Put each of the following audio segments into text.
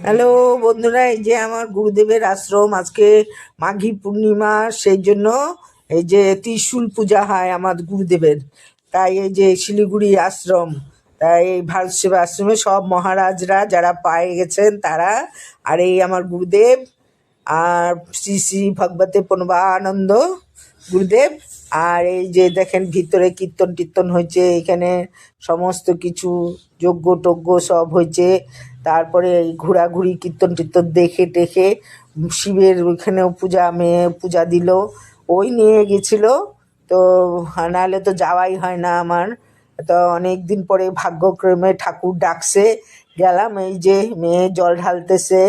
Hello বন্ধুরা, এই যে আমার গুরুদেবের আশ্রম। আজকে মাঘী পূর্ণিমা, সেই জন্য এই যে ত্রিশূল পূজা হয় আমার গুরুদেবের। তাই এই যে শিলিগুড়ি আশ্রম, তাই এই ভারত সেবা আশ্রমে সব মহারাজরা যারা পায়ে গেছেন তারা, আর এই আমার গুরুদেব, আর শ্রী শ্রী ভগবতে প্রণবানন্দ গুরুদেব। আর এই যে দেখেন ভিতরে কীর্তন টীর্তন হয়েছে, এখানে সমস্ত কিছু যজ্ঞ টজ্ঞ সব হয়েছে। তারপরে এই ঘোরাঘুরি কীর্তন টীর্তন দেখে টেখে শিবের ওইখানেও মেয়ে পূজা দিল, ওই নিয়ে গেছিল। তো নাহলে তো যাওয়াই হয় না আমার। তো অনেক দিন পরে ভাগ্যক্রমে ঠাকুর ডাকছে, গেলাম। এই যে মেয়ে জল ঢালতেছে,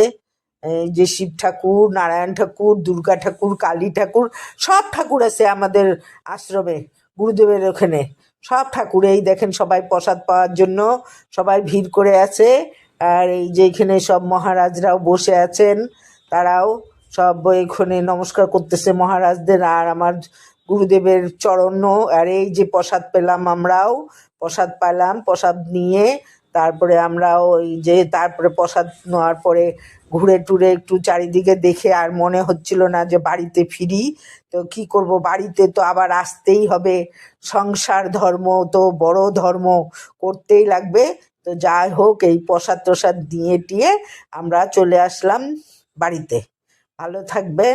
এই যে শিব ঠাকুর, নারায়ণ ঠাকুর, দুর্গা ঠাকুর, কালী ঠাকুর, সব ঠাকুর আছে আমাদের আশ্রমে, গুরুদেবের ওখানে সব ঠাকুর। এই দেখেন সবাই প্রসাদ পাওয়ার জন্য সবাই ভিড় করে আছে। আর এই যে এখানে সব মহারাজরাও বসে আছেন, তারাও সব এখানে নমস্কার করতেছে মহারাজদের আর আমার গুরুদেবের চরণ। আর এই যে প্রসাদ পেলাম, আমরাও প্রসাদ পেলাম, প্রসাদ নিয়ে তারপরে আমরাও ওই যে তারপরে প্রসাদ নেওয়ার পরে ঘুরে টুরে একটু চারিদিকে দেখে আর মনে হচ্ছিল না যে বাড়িতে ফিরি। তো কি করব, বাড়িতে তো আবার আসতেই হবে, সংসার ধর্ম তো বড় ধর্ম, করতেই লাগবে। তো যাই হোক, এই প্রসাদ টসাদ দিয়ে টিয়ে আমরা চলে আসলাম বাড়িতে। ভালো থাকবেন।